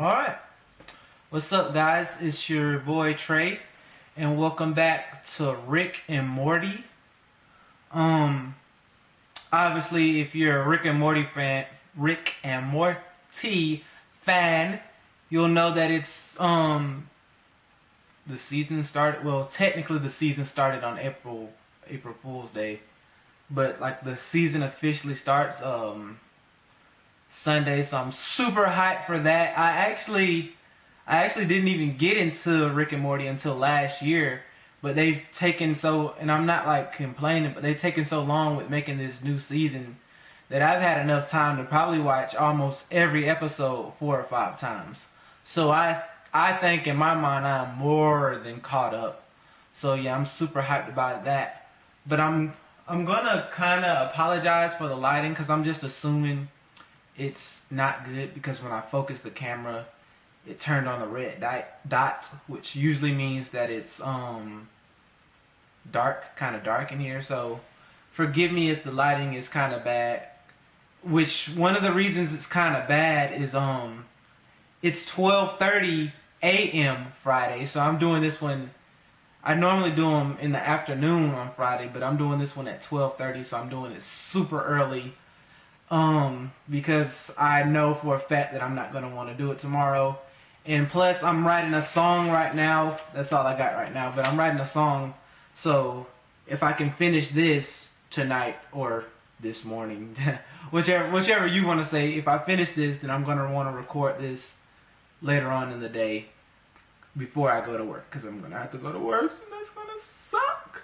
Alright, what's up guys? It's your boy Trey, and welcome back to Rick and Morty. Obviously if you're a Rick and Morty fan, you'll know that it's the season started, well technically the season started on April Fool's Day, but like the season officially starts Sunday, so I'm super hyped for that. I actually didn't even get into Rick and Morty until last year, but they've taken so, and I'm not like complaining, but they've taken so long with making this new season that I've had enough time to probably watch almost every episode 4 or 5 times. So I think in my mind I'm more than caught up. So yeah, I'm super hyped about that. But I'm gonna kind of apologize for the lighting because I'm just assuming it's not good, because when I focus the camera it turned on the red dot, which usually means that it's dark, kind of dark in here. So forgive me if the lighting is kind of bad, which one of the reasons it's kind of bad is it's 12:30 a.m. Friday, so I'm doing this one. I normally do them in the afternoon on Friday, but I'm doing this one at 12:30, so I'm doing it super early. Because I know for a fact that I'm not going to want to do it tomorrow. And plus, I'm writing a song right now. That's all I got right now. But I'm writing a song. So, if I can finish this tonight or this morning, whichever you want to say, if I finish this, then I'm going to want to record this later on in the day before I go to work. Because I'm going to have to go to work, and that's going to suck.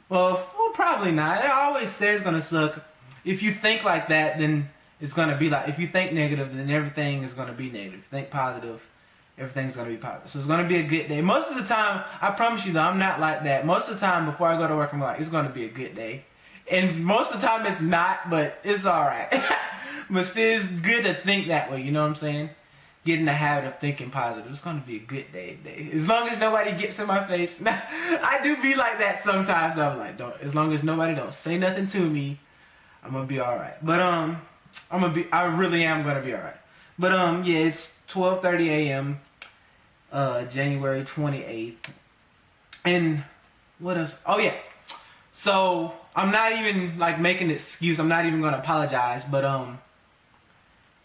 Well, probably not. I always say it's going to suck. If you think like that, then it's going to be like, if you think negative, then everything is going to be negative. If you think positive, everything's going to be positive. So it's going to be a good day. Most of the time, I promise you though, I'm not like that. Most of the time before I go to work, I'm like, it's going to be a good day. And most of the time it's not, but it's alright. But still, it's good to think that way, you know what I'm saying? Get in the habit of thinking positive. It's going to be a good day today. As long as nobody gets in my face. I do be like that sometimes. I'm like, as long as nobody don't say nothing to me, I'm gonna be alright. But I really am gonna be alright. But yeah, it's 12:30 a.m. January 28th. And what else? Oh yeah. So I'm not even like making an excuse. I'm not even gonna apologize. But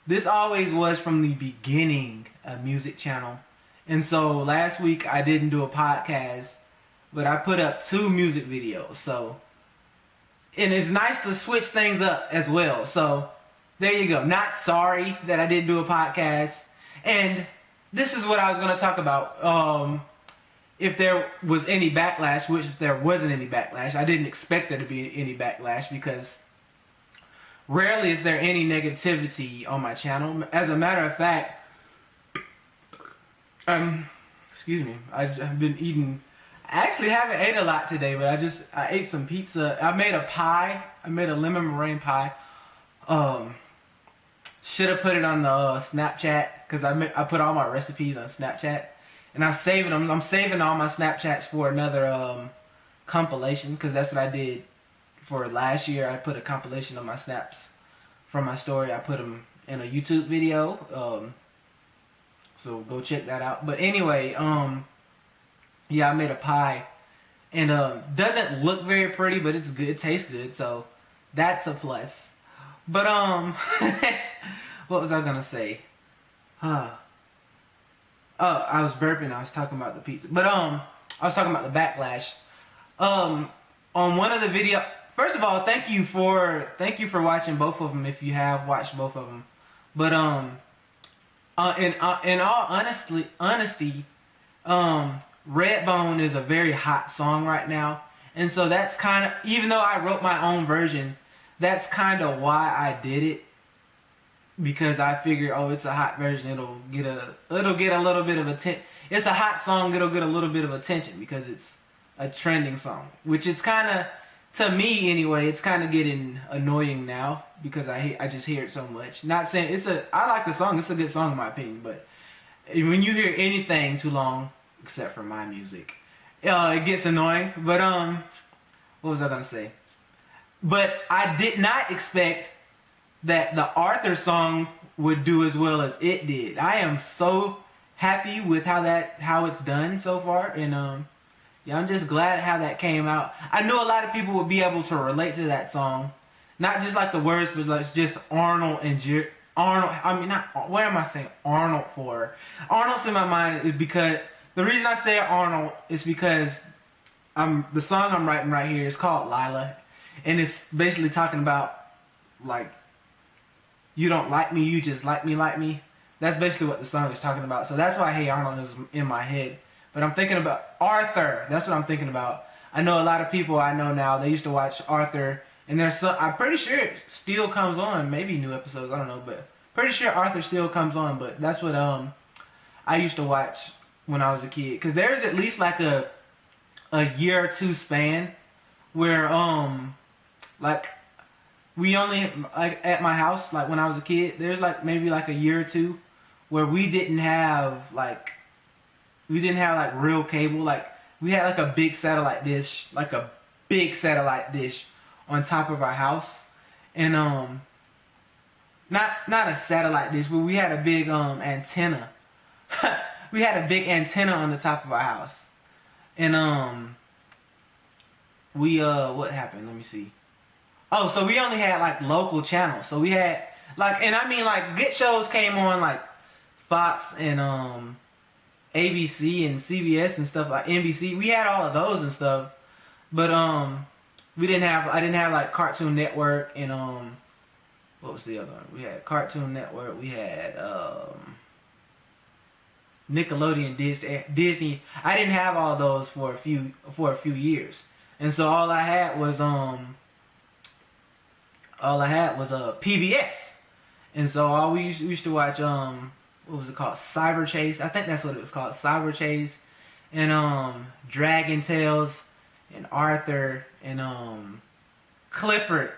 this always was from the beginning a music channel. And so last week I didn't do a podcast, but I put up 2 music videos. So, and it's nice to switch things up as well. So there you go. Not sorry that I didn't do a podcast. And this is what I was going to talk about. If there was any backlash, which if there wasn't any backlash, I didn't expect there to be any backlash, because rarely is there any negativity on my channel. As a matter of fact, excuse me, I've been eating. I actually haven't ate a lot today, but I ate some pizza. I made a pie. I made a lemon meringue pie. Should have put it on the Snapchat, because I put all my recipes on Snapchat, and I'm saving them. I'm saving all my Snapchats for another compilation, because that's what I did for last year. I put a compilation of my snaps from my story. I put them in a YouTube video. So go check that out. But anyway, yeah, I made a pie, and doesn't look very pretty, but it's good. It tastes good, so that's a plus. But what was I gonna say? Oh, I was burping. I was talking about the pizza, but I was talking about the backlash. On one of the video. First of all, thank you for watching both of them if you have watched both of them. But in all honesty, Redbone is a very hot song right now, and so that's kind of, even though I wrote my own version, that's kind of why I did it, because I figured, oh, it's a hot version, it'll get a little bit of attention. It's a hot song, it'll get a little bit of attention because it's a trending song, which is kind of, to me anyway, it's kind of getting annoying now, because I just hear it so much. Not saying I like the song, it's a good song in my opinion, but when you hear anything too long, except for my music, it gets annoying. But what was I gonna say? But I did not expect that the Arthur song would do as well as it did. I am so happy with how it's done so far, and yeah, I'm just glad how that came out. I know a lot of people would be able to relate to that song, not just like the words, but like just Arnold and Arnold. I mean, not what am I saying Arnold for? Arnold's in my mind is because the reason I say Arnold is because the song I'm writing right here is called Lila, and it's basically talking about like, you don't like me, you just like me. That's basically what the song is talking about. So that's why Hey Arnold is in my head. But I'm thinking about Arthur. That's what I'm thinking about. I know a lot of people I know now, they used to watch Arthur, and there's some, I'm pretty sure it still comes on, maybe new episodes, I don't know, but pretty sure Arthur still comes on. But that's what I used to watch when I was a kid, because there's at least like a year or two span where like we only, like at my house, like when I was a kid, there's like maybe like a year or two where we didn't have like real cable. Like we had like a big satellite dish on top of our house, and not a satellite dish, but we had a big antenna. We had a big antenna on the top of our house, and we what happened? Let me see. Oh, so we only had like local channels. So we had like, and I mean like good shows came on like Fox and ABC and CBS and stuff, like NBC. We had all of those and stuff, but I didn't have like Cartoon Network and what was the other one? We had Cartoon Network. We had Nickelodeon, Disney. I didn't have all those for a few years, and so all I had was PBS, and so we used to watch what was it called? Cyber Chase. I think that's what it was called. Cyber Chase, and Dragon Tales, and Arthur, and Clifford,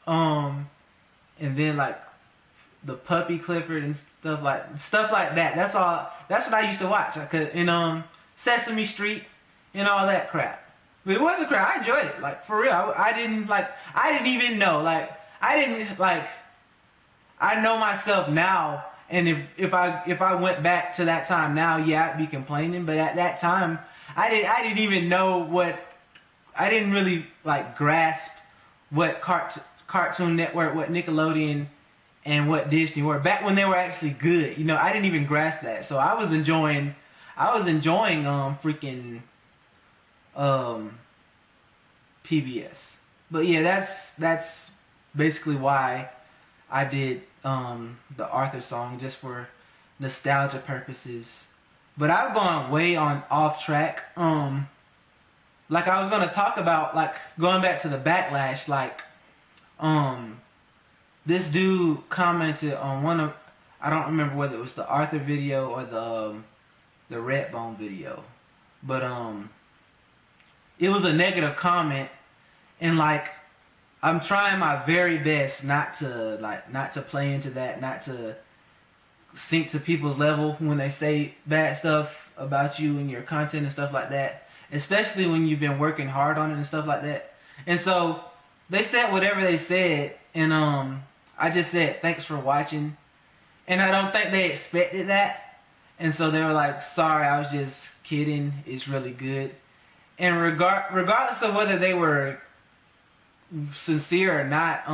and then like the puppy Clifford and stuff like that. That's all. That's what I used to watch. And Sesame Street and all that crap. But it wasn't crap. I enjoyed it. Like for real. I didn't even know. I know myself now. And if I went back to that time now, yeah, I'd be complaining. But at that time, I didn't even know what. I didn't really like grasp what Cartoon Network, what Nickelodeon, and what Disney were back when they were actually good. You know, I didn't even grasp that. So I was enjoying freaking PBS. But yeah, that's basically why I did the Arthur song, just for nostalgia purposes. But I've gone way off track. Like I was gonna talk about, like going back to the backlash, like this dude commented on one of, I don't remember whether it was the Arthur video or the Redbone video, but it was a negative comment, and like I'm trying my very best not to play into that, not to sink to people's level when they say bad stuff about you and your content and stuff like that, especially when you've been working hard on it and stuff like that. And so they said whatever they said, and I just said thanks for watching, and I don't think they expected that, and so they were like, sorry, I was just kidding, it's really good. And regardless of whether they were sincere or not,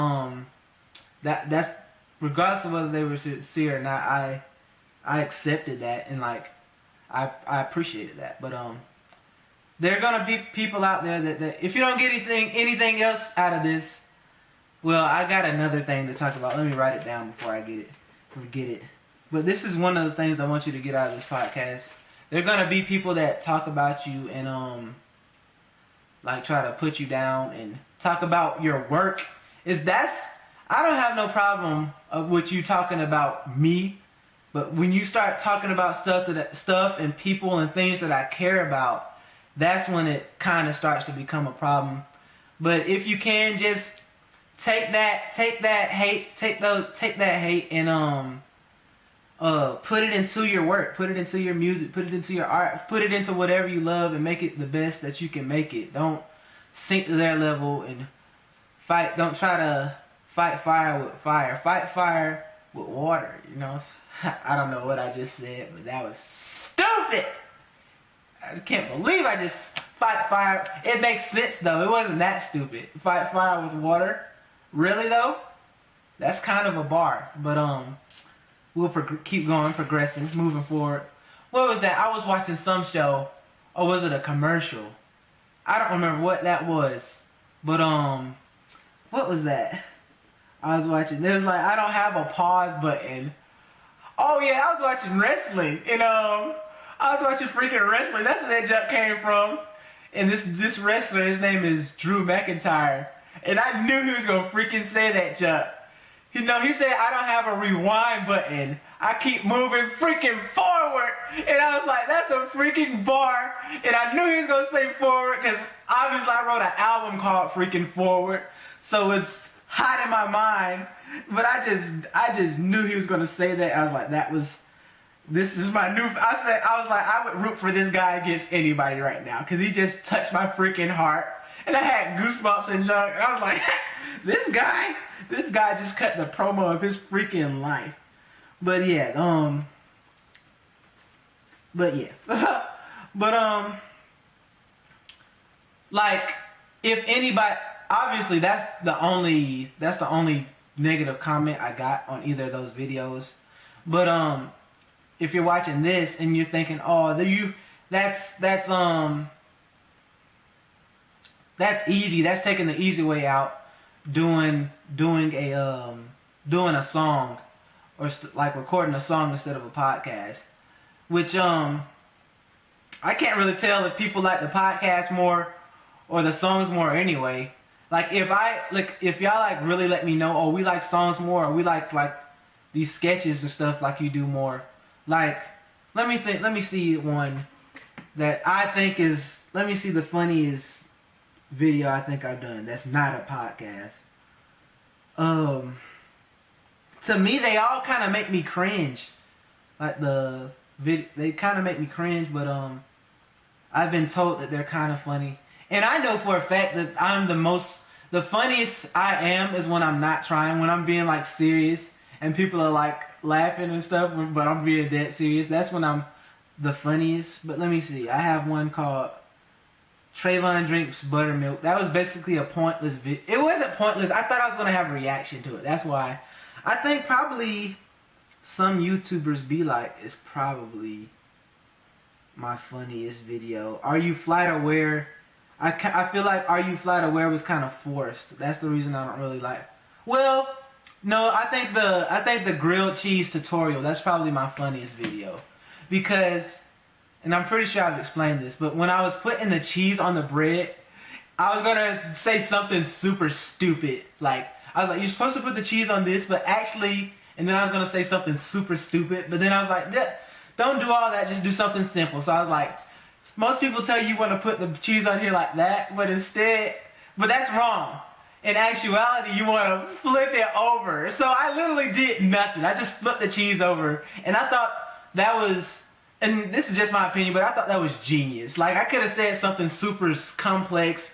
that's regardless of whether they were sincere or not, I accepted that, and like I appreciated that. But there are gonna be people out there that if you don't get anything else out of this, well, I got another thing to talk about. Let me write it down before I forget it. But this is one of the things I want you to get out of this podcast. There are gonna be people that talk about you and like try to put you down and talk about your work. I don't have no problem with you talking about me, but when you start talking about stuff and people and things that I care about, that's when it kind of starts to become a problem. But if you can just take that hate and put it into your work, put it into your music, put it into your art, put it into whatever you love, and make it the best that you can make it. Don't sink to their level and fight. Don't try to fight fire with fire, fight fire with water, you know? I don't know what I just said, but that was stupid! I can't believe I just fight fire. It makes sense though, it wasn't that stupid. Fight fire with water? Really though? That's kind of a bar, but we'll keep going, progressing, moving forward. What was that? I was watching some show, or was it a commercial? I don't remember what that was, but what was that? I was watching. There was like, I don't have a pause button. Oh yeah, I was watching wrestling, and I was watching freaking wrestling. That's where that jump came from. And this wrestler, his name is Drew McIntyre, and I knew he was gonna freaking say that jump. You know, he said, I don't have a rewind button. I keep moving freaking forward. And I was like, that's a freaking bar. And I knew he was going to say forward because obviously I wrote an album called Freaking Forward. So it's hot in my mind. But I just knew he was going to say that. I was like, this is my new, I was like, I would root for this guy against anybody right now. Because he just touched my freaking heart. And I had goosebumps and junk. And I was like, this guy just cut the promo of his freaking life. But yeah, like, if anybody, obviously that's the only negative comment I got on either of those videos. But if you're watching this and you're thinking, oh, that's easy, that's taking the easy way out, doing a song, or like recording a song instead of a podcast, which I can't really tell if people like the podcast more or the songs more anyway. Like if y'all like really let me know, oh, we like songs more, or we like these sketches and stuff like you do more. Like, let me see one that I think is, let me see the funniest video I think I've done that's not a podcast. To me, they all kind of make me cringe. Like they kind of make me cringe, but I've been told that they're kind of funny. And I know for a fact that I'm the funniest I am is when I'm not trying, when I'm being like serious and people are like laughing and stuff, but I'm being dead serious. That's when I'm the funniest. But let me see. I have one called Trayvon Drinks Buttermilk. That was basically a pointless video. It wasn't pointless. I thought I was going to have a reaction to it. That's why. I think probably some YouTubers be like, it's probably my funniest video. Are You Flight Aware? I feel like Are You Flight Aware was kind of forced. That's the reason I don't really like. Well, no, I think the grilled cheese tutorial, that's probably my funniest video. Because, and I'm pretty sure I've explained this, but when I was putting the cheese on the bread, I was gonna say something super stupid. Like, I was like, you're supposed to put the cheese on this, but actually, and then I was gonna say something super stupid, but then I was like, don't do all that, just do something simple. So I was like, most people tell you want to put the cheese on here like that, but that's wrong. In actuality, you want to flip it over. So I literally did nothing. I just flipped the cheese over, and I thought that was, and this is just my opinion, but I thought that was genius. Like, I could have said something super complex,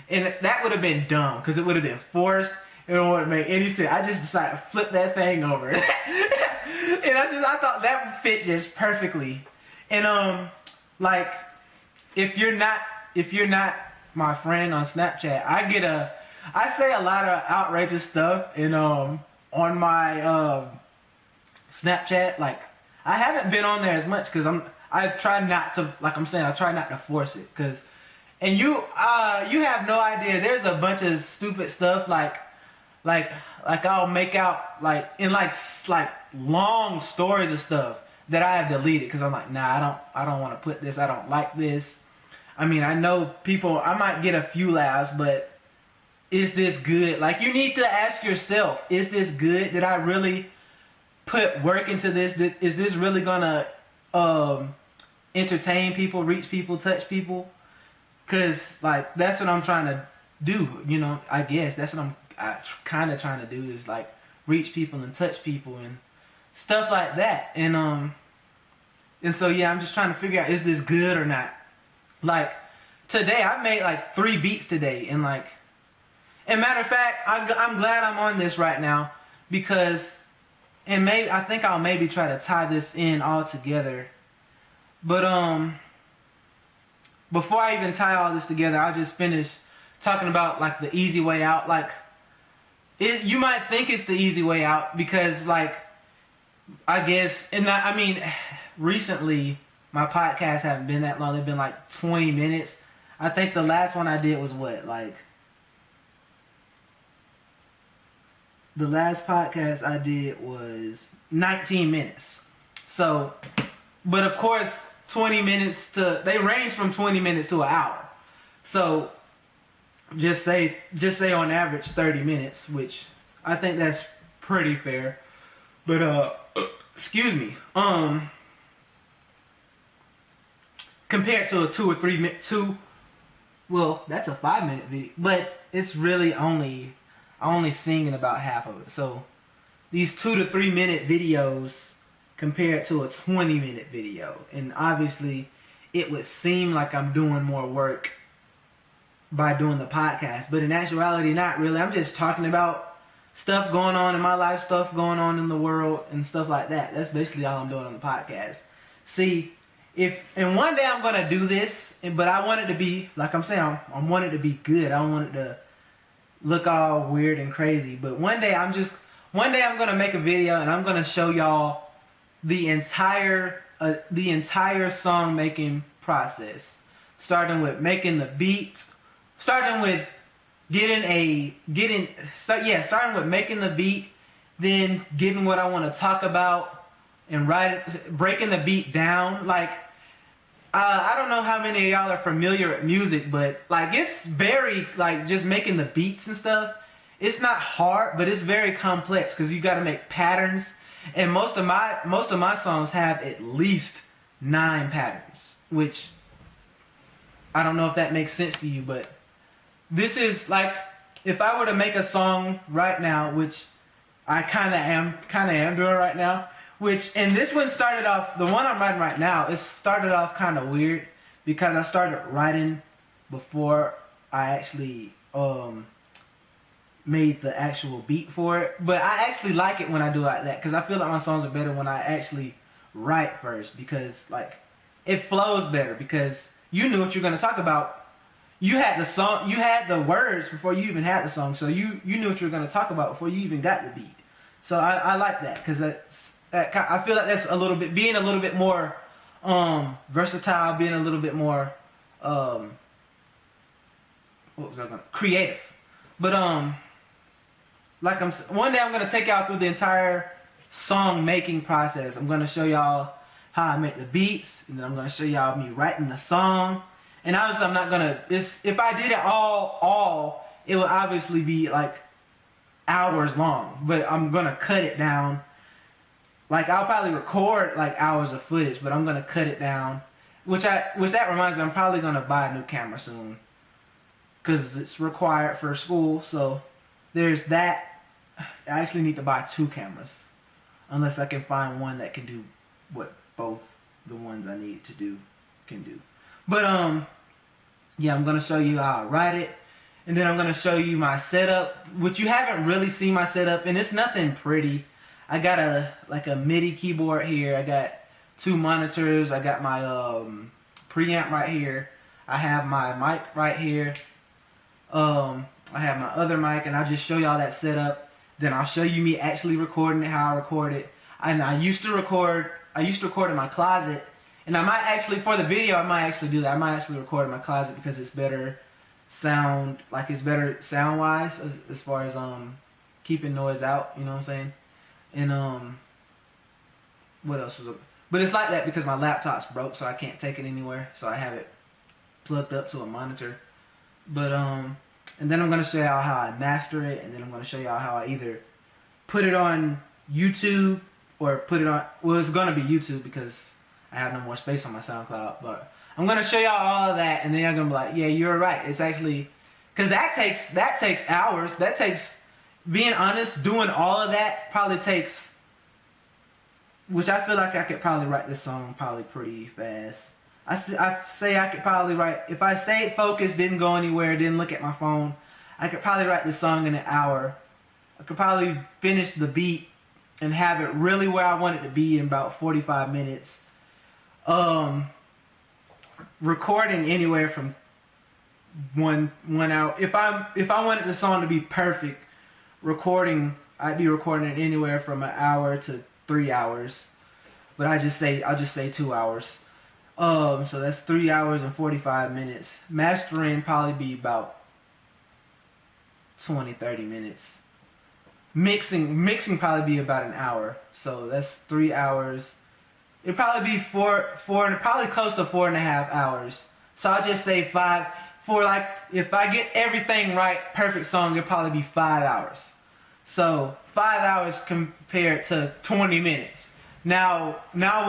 and that would have been dumb, because it would have been forced. It wouldn't make any sense. I just decided to flip that thing over. And I thought that would fit just perfectly. And like, if you're not my friend on Snapchat, I say a lot of outrageous stuff and on my Snapchat. Like, I haven't been on there as much because I try not to, like I'm saying, I try not to force it, cause, and you have no idea. There's a bunch of stupid stuff like I'll make out like in like long stories of stuff that I have deleted because I'm like, nah, I don't want to put this. I don't like this. I mean, I know people, I might get a few laughs, but is this good? Like, you need to ask yourself, is this good? Did I really put work into this? Is this really gonna entertain people, reach people, touch people? Because, like, that's what I'm trying to do, you know, I guess. That's what I'm kind of trying to do, is, like, reach people and touch people and stuff like that. And so, yeah, I'm just trying to figure out, is this good or not? Like, today, I made, like, 3 beats today, and, like, And matter of fact, I'm glad I'm on this right now because, and maybe I think I'll maybe try to tie this in all together. But before I even tie all this together, I'll just finish talking about like the easy way out. Like, you might think it's the easy way out because, like, I guess, and I mean, recently my podcasts haven't been that long. They've been like 20 minutes. I think the last one I did was what, like, the last podcast I did was 19 minutes. So, but of course, 20 minutes to, they range from 20 minutes to an hour. So, just say on average 30 minutes, which I think that's pretty fair. But, excuse me, compared to a 2 or 3 minute, well, that's a 5-minute video, but it's really only singing about half of it. So these 2 to 3 minute videos compared to a 20-minute video, and obviously it would seem like I'm doing more work by doing the podcast, but in actuality, not really. I'm just talking about stuff going on in my life, stuff going on in the world, and stuff like that. That's basically all I'm doing on the podcast. See, and one day I'm gonna do this, but I want it to be, like I'm saying, I want it to be good. I don't want it to look all weird and crazy. But one day I'm gonna make a video and I'm gonna show y'all the entire song making process, starting with making the beat, starting with starting with making the beat, then getting what I want to talk about and breaking the beat down. Like, I don't know how many of y'all are familiar with music, but like, it's very, like, just making the beats and stuff, it's not hard, but it's very complex because you got to make patterns. And most of my songs have at least 9 patterns, which I don't know if that makes sense to you, but this is like, if I were to make a song right now, which I kind of am doing right now, and this one started off, the one I'm writing right now, it started off kind of weird because I started writing before I actually made the actual beat for it. But I actually like it when I do like that because I feel like my songs are better when I actually write first, because like it flows better because you knew what you're going to talk about. You had the song, you had the words before you even had the song, so you knew what you were going to talk about before you even got the beat. So I like that because I feel like that's being a little bit more versatile, being a little bit more creative. But like one day I'm gonna take y'all through the entire song making process. I'm gonna show y'all how I make the beats, and then I'm gonna show y'all me writing the song. And obviously I'm not gonna, if I did it all, it would obviously be like hours long. But I'm gonna cut it down. Like, I'll probably record like hours of footage, but I'm gonna cut it down. Which that reminds me, I'm probably gonna buy a new camera soon, because it's required for school. So there's that. I actually need to buy 2 cameras, unless I can find one that can do what both the ones I need to do can do. But yeah, I'm gonna show you how I write it, and then I'm gonna show you my setup, which you haven't really seen my setup, and it's nothing pretty. I got a MIDI keyboard here. I got 2 monitors. I got my preamp right here. I have my mic right here. I have my other mic, and I'll just show y'all that setup. Then I'll show you me actually recording it, how I record it. And I used to record in my closet, and I might actually, for the video, I might actually do that. I might actually record in my closet because it's better sound, like it's better sound wise as far as keeping noise out. You know what I'm saying? And what else was it? But it's like that because my laptop's broke, so I can't take it anywhere. So I have it plugged up to a monitor. But and then I'm gonna show y'all how I master it, and then I'm gonna show y'all how I either put it on YouTube or put it on. Well, it's gonna be YouTube because I have no more space on my SoundCloud. But I'm gonna show y'all all of that, and then you're gonna be like, yeah, you're right. It's actually, because that takes hours. That takes, being honest, doing all of that probably takes, which I feel like I could probably write this song probably pretty fast. I say I could probably write, if I stayed focused, didn't go anywhere, didn't look at my phone, I could probably write this song in an hour. I could probably finish the beat and have it really where I want it to be in about 45 minutes. Recording anywhere from one hour. If I wanted the song to be perfect, I'd be recording anywhere from an hour to 3 hours. But I'll just say 2 hours. So that's 3 hours and 45 minutes. Mastering probably be about 20-30 minutes. Mixing probably be about an hour. So that's 3 hours. It'd probably be probably close to 4.5 hours. So I'll just say 5. If I get everything right, perfect song, it'd probably be 5 hours. So 5 hours compared to 20 minutes. Now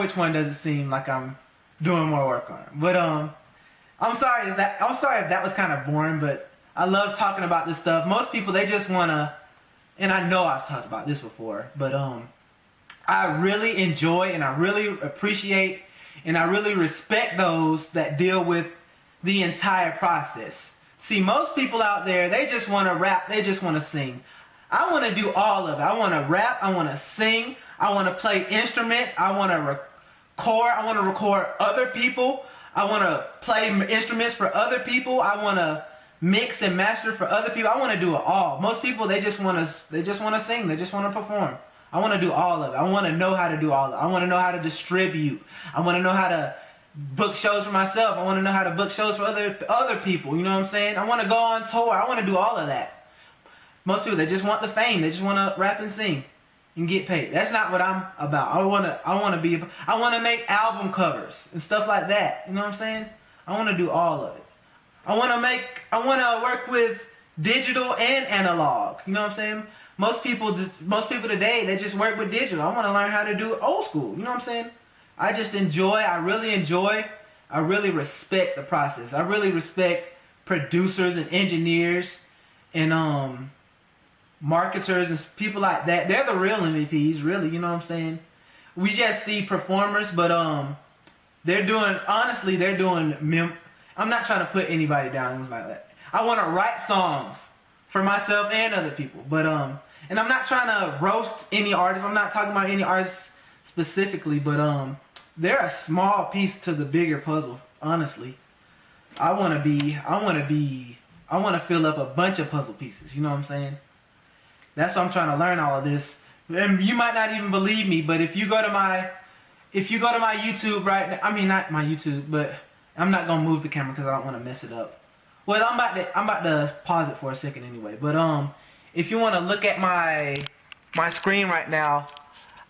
which one does it seem like I'm doing more work on? But I'm sorry if that was kind of boring, but I love talking about this stuff. Most people, they just wanna, and I know I've talked about this before, but I really enjoy and I really appreciate and I really respect those that deal with the entire process. See, most people out there, they just want to rap, they just want to sing. I want to do all of it. I want to rap, I want to sing, I want to play instruments, I want to record other people, I want to play instruments for other people, I want to mix and master for other people. I want to do it all. Most people, they just want to sing, they just want to perform. I want to do all of it. I want to know how to do all of it. I want to know how to distribute. I want to know how to book shows for myself. I want to know how to book shows for other people. You know what I'm saying? I want to go on tour. I want to do all of that. Most people, they just want the fame. They just want to rap and sing and get paid. That's not what I'm about. I want to make album covers and stuff like that. You know what I'm saying? I want to do all of it. I want to work with digital and analog. You know what I'm saying? Most people today, they just work with digital. I want to learn how to do old school. You know what I'm saying? I really respect the process. I really respect producers and engineers and marketers and people like that. They're the real MVPs, really. You know what I'm saying? We just see performers, but they're doing. I'm not trying to put anybody down like that. I want to write songs for myself and other people, but and I'm not trying to roast any artist. I'm not talking about any artist specifically, but they're a small piece to the bigger puzzle. Honestly, I want to fill up a bunch of puzzle pieces. You know what I'm saying? That's why I'm trying to learn all of this. And you might not even believe me, but if you go to my YouTube right now, I mean not my YouTube, but I'm not gonna move the camera because I don't want to mess it up. Well, I'm about to pause it for a second anyway. But if you want to look at my screen right now,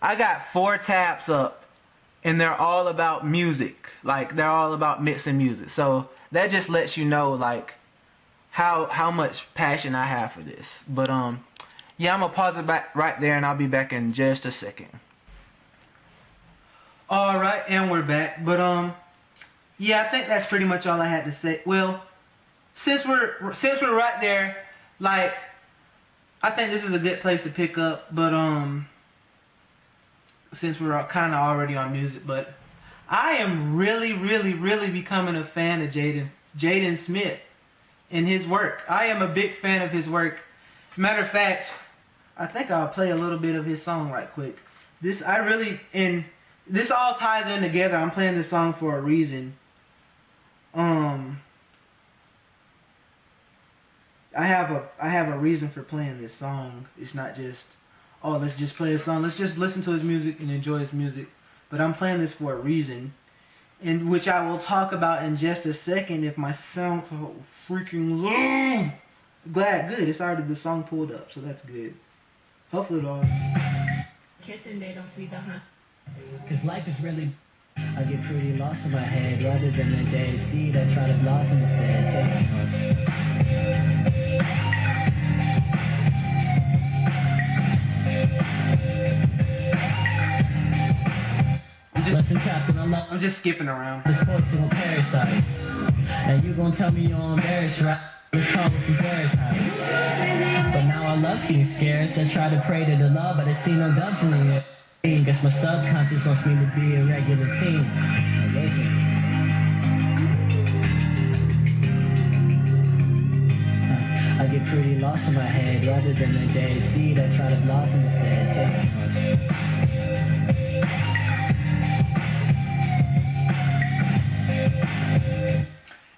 I got 4 tabs up, and they're all about music. Like, they're all about mixing music. So that just lets you know like how much passion I have for this. But yeah, I'm gonna pause it back right there, and I'll be back in just a second. All right, and we're back. But yeah, I think that's pretty much all I had to say. Well, since we're right there, like, I think this is a good place to pick up. But since we're kind of already on music, but I am really becoming a fan of Jaden Smith and his work. I am a big fan of his work. Matter of fact, I think I'll play a little bit of his song right quick. This all ties in together. I'm playing this song for a reason. I have a reason for playing this song. It's not just, oh, let's just play a song. Let's just listen to his music and enjoy his music. But I'm playing this for a reason, and which I will talk about in just a second if my sound so freaking low. Glad, good. It's already the song pulled up, so that's good. Hopefully it'll. Kissing, they don't see the hunt. Cause life is really. I get pretty lost in my head rather than a dead seed. I try to blossom instead. I'm just skipping around. This poison parasites. And you gon' tell me you're embarrassed, right? Let's talk with some parasites. But now I love getting scarce. I try to pray to the love, but I see no doves in the air. Guess my subconscious wants me to be a regular teen. Now listen. I get pretty in my head rather than a dead seed. I try to blossom instead. Take notes.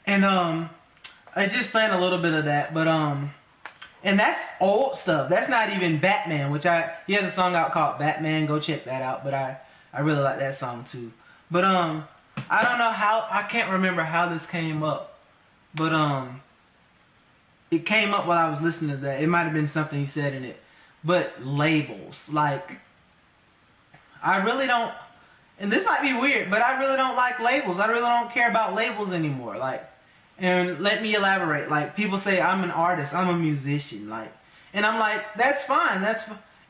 And I just playing a little bit of that, but and that's old stuff. That's not even Batman, which he has a song out called Batman. Go check that out. But I really like that song too. But I don't know how, I can't remember how this came up. But it came up while I was listening to that. It might have been something he said in it. But labels, like, I really don't, and this might be weird, but I really don't like labels. I really don't care about labels anymore. Like, and let me elaborate. Like, people say I'm an artist, I'm a musician, like, and I'm like, that's fine.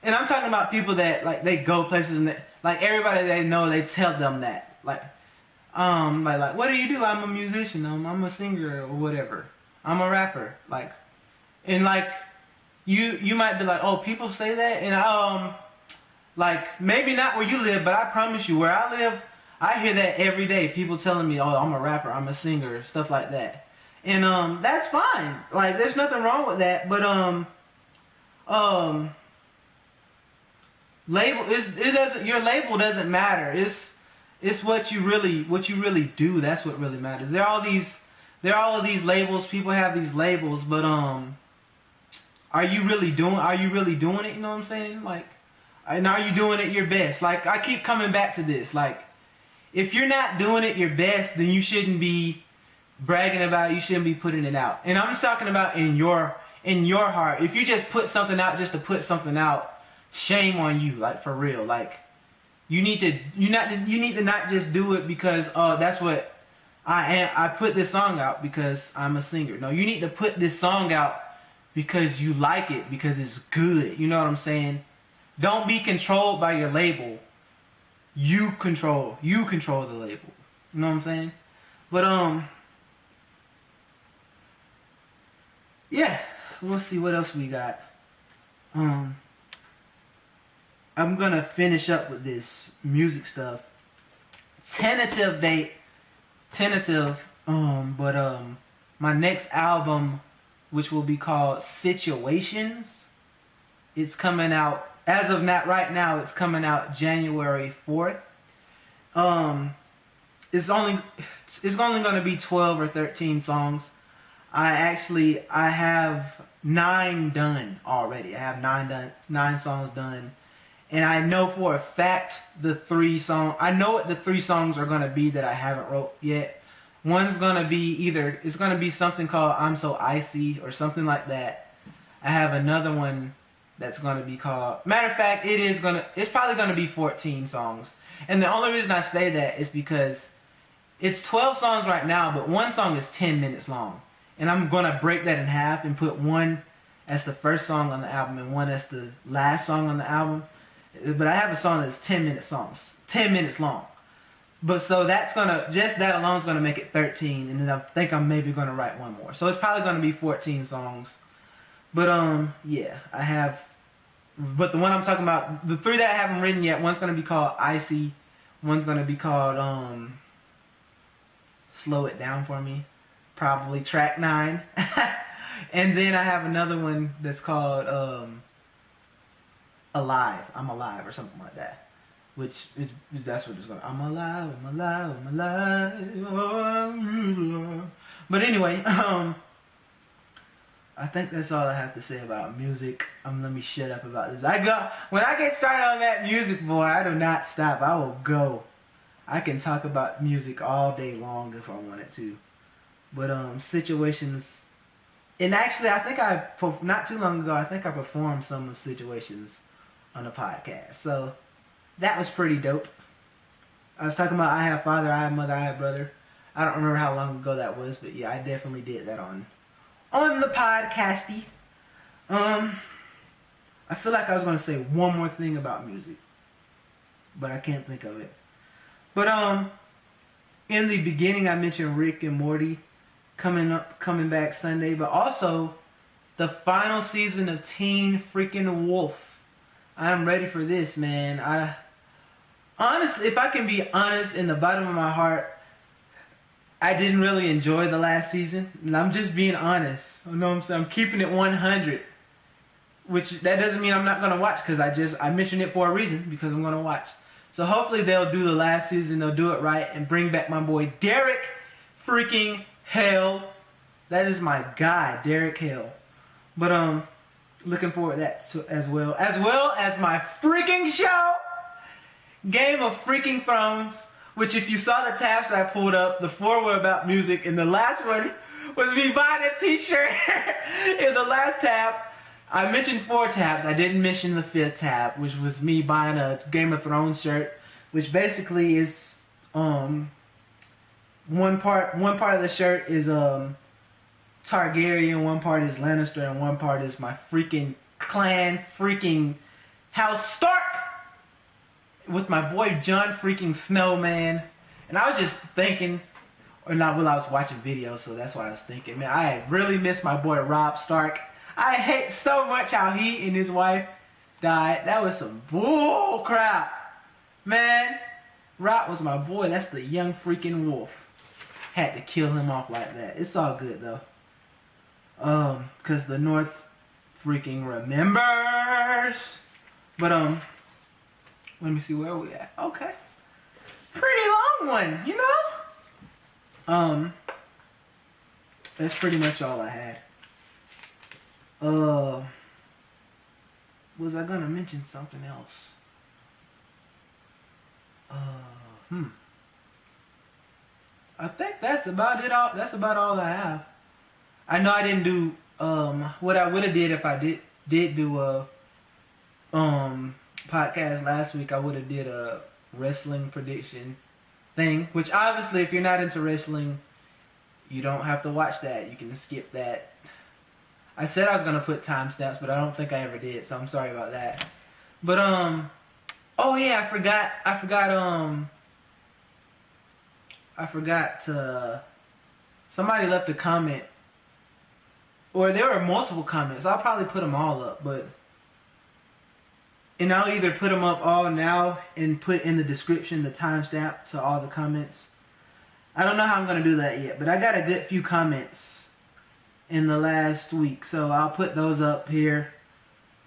And I'm talking about people that, like, they go places and like everybody they know, they tell them that, like, what do you do? I'm a musician. I'm a singer or whatever. I'm a rapper. Like, and like, you might be like, oh, people say that, and like, maybe not where you live, but I promise you, where I live, I hear that every day. People telling me, oh, I'm a rapper, I'm a singer, stuff like that. And that's fine. Like, there's nothing wrong with that. But your label doesn't matter. It's what you really do. That's what really matters. There are all of these labels. People have these labels, but are you really doing it? You know what I'm saying? Like, and are you doing it your best? Like, I keep coming back to this. Like, if you're not doing it your best, then you shouldn't be bragging about it. You shouldn't be putting it out. And I'm just talking about in your heart. If you just put something out just to put something out, shame on you. Like, for real. Like, you need to not just do it because that's what I am. I put this song out because I'm a singer. No, you need to put this song out because you like it, because it's good. You know what I'm saying? Don't be controlled by your label. You control the label. You know what I'm saying? But yeah, we'll see what else we got. I'm gonna finish up with this music stuff. Tentative date. But my next album, which will be called Situations, it's coming out, as of right now, it's coming out January 4th. It's only going to be 12 or 13 songs. I have 9 done already. I have 9 songs done. And I know for a fact I know what the 3 songs are going to be that I haven't wrote yet. One's going to be it's going to be something called I'm So Icy or something like that. I have another one that's going to be called, matter of fact, it's probably going to be 14 songs. And the only reason I say that is because it's 12 songs right now, but one song is 10 minutes long. And I'm going to break that in half and put one as the first song on the album and one as the last song on the album. But I have a song that's 10 minutes long. But so just that alone is going to make it 13. And then I think I'm maybe going to write one more. So it's probably going to be 14 songs. But yeah, but the one I'm talking about, the 3 that I haven't written yet, one's going to be called Icy. One's going to be called Slow It Down For Me. Probably track 9. And then I have another one that's called Alive. I'm Alive or something like that. Which that's what it's going to, I'm alive. Oh, but anyway, I think that's all I have to say about music. Let me shut up about this. When I get started on that music, boy, I do not stop. I will go. I can talk about music all day long if I wanted to. But Situations, and actually I think not too long ago, I think I performed some of Situations on a podcast. So that was pretty dope. I was talking about I have father, I have mother, I have brother. I don't remember how long ago that was, but yeah, I definitely did that on the podcasty. I feel like I was going to say one more thing about music, but I can't think of it. But in the beginning I mentioned Rick and Morty coming back Sunday, but also the final season of Teen Freaking Wolf. I'm ready for this, man. Honestly, if I can be honest, in the bottom of my heart, I didn't really enjoy the last season. And I'm just being honest. You know what I'm saying? I'm keeping it 100. which that doesn't mean I'm not gonna watch, because I mentioned it for a reason, because I'm gonna watch. So hopefully they'll do the last season, they'll do it right, and bring back my boy Derek freaking Hale. That is my guy, Derek Hale. But looking forward to that as well as my freaking show, Game of Freaking Thrones. Which, if you saw the tabs that I pulled up, the 4 were about music, and the last one was me buying a t-shirt. In the last tab, I mentioned 4 tabs. I didn't mention the 5th tab, which was me buying a Game of Thrones shirt, which basically is one part of the shirt is Targaryen, one part is Lannister, and one part is my freaking clan, freaking House Stark, with my boy Jon freaking Snow, man. And I was just thinking, or not, well, I was watching videos, so that's why I was thinking, man, I really miss my boy Robb Stark. I hate so much how he and his wife died. That was some bull crap, man. Robb was my boy. That's the young freaking wolf. Had to kill him off like that. It's all good though. Cause the North freaking remembers. But let me see where we at. Okay. Pretty long one, you know? That's pretty much all I had. Was I gonna mention something else? I think that's about it. That's about all I have. I know I didn't do what I would have did if I did do a podcast last week. I would have did a wrestling prediction thing, which obviously if you're not into wrestling, you don't have to watch that. You can skip that. I said I was gonna put timestamps, but I don't think I ever did, so I'm sorry about that. But oh yeah, I forgot to. Somebody left a comment, or there were multiple comments. I'll probably put them all up, and I'll either put them up all now and put in the description the timestamp to all the comments. I don't know how I'm gonna do that yet, but I got a good few comments in the last week, so I'll put those up here.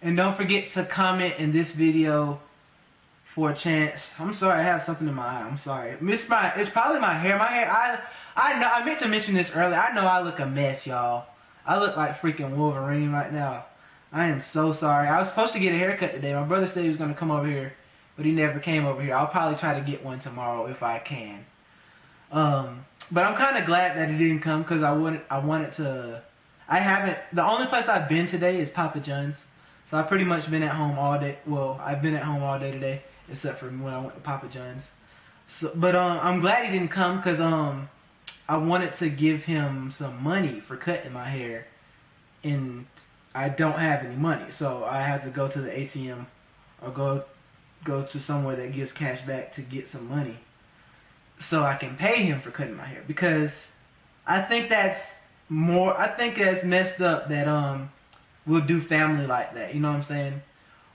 And don't forget to comment in this video for a chance. I'm sorry, I have something in my eye. I'm sorry. It's probably my hair. My hair. I know. I meant to mention this earlier. I know I look a mess, y'all. I look like freaking Wolverine right now. I am so sorry. I was supposed to get a haircut today. My brother said he was gonna come over here, but he never came over here. I'll probably try to get one tomorrow if I can. But I'm kind of glad that it didn't come, because I wanted to. I haven't. The only place I've been today is Papa John's. So I've pretty much been at home all day. Well, I've been at home all day today, except for when I went to Papa John's. So, but I'm glad he didn't come, because I wanted to give him some money for cutting my hair, and I don't have any money, so I have to go to the ATM or go to somewhere that gives cash back to get some money, so I can pay him for cutting my hair. Because I think that's messed up that we'll do family like that. You know what I'm saying?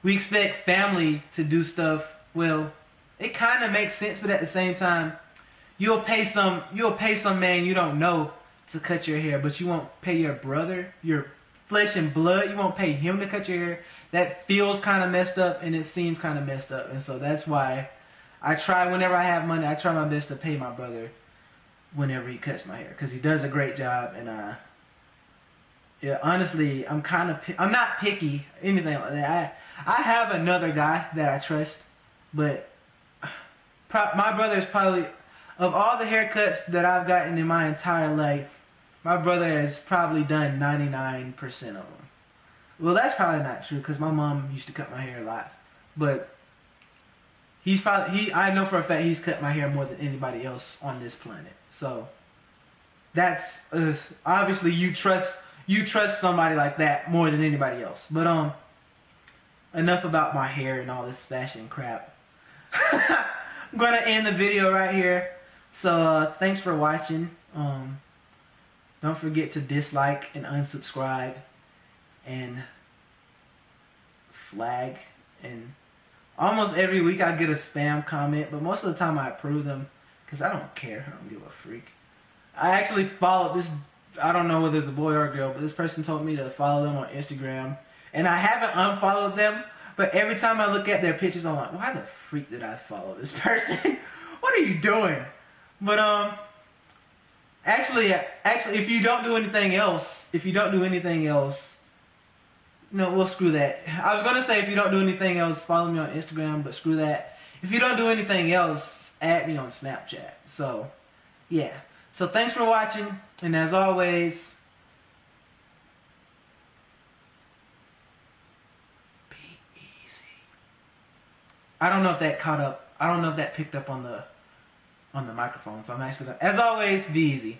We expect family to do stuff. Well, it kind of makes sense, but at the same time, you'll pay some man you don't know to cut your hair, but you won't pay your brother, your flesh and blood. You won't pay him to cut your hair. That feels kind of messed up, and it seems kind of messed up, and so that's why I try, whenever I have money, I try my best to pay my brother whenever he cuts my hair, because he does a great job. And yeah, honestly, I'm not picky, anything like that. I have another guy that I trust, but my brother is probably, of all the haircuts that I've gotten in my entire life, my brother has probably done 99% of them. Well, that's probably not true, because my mom used to cut my hair a lot, but I know for a fact he's cut my hair more than anybody else on this planet. So that's obviously you trust somebody like that more than anybody else. But enough about my hair and all this fashion crap. I'm gonna end the video right here. So thanks for watching. Don't forget to dislike and unsubscribe and flag. And almost every week I get a spam comment, but most of the time I approve them, because I don't care. I don't give a freak. I actually followed this, I don't know whether it's a boy or a girl, but this person told me to follow them on Instagram. And I haven't unfollowed them, but every time I look at their pictures, I'm like, why the freak did I follow this person? What are you doing? But actually, if you don't do anything else, no, well, screw that. I was gonna say if you don't do anything else, follow me on Instagram, but screw that. If you don't do anything else, add me on Snapchat. So, yeah. So thanks for watching, and as always, be easy. I don't know if that caught up. I don't know if that picked up on the microphone. So I'm actually gonna, as always, be easy.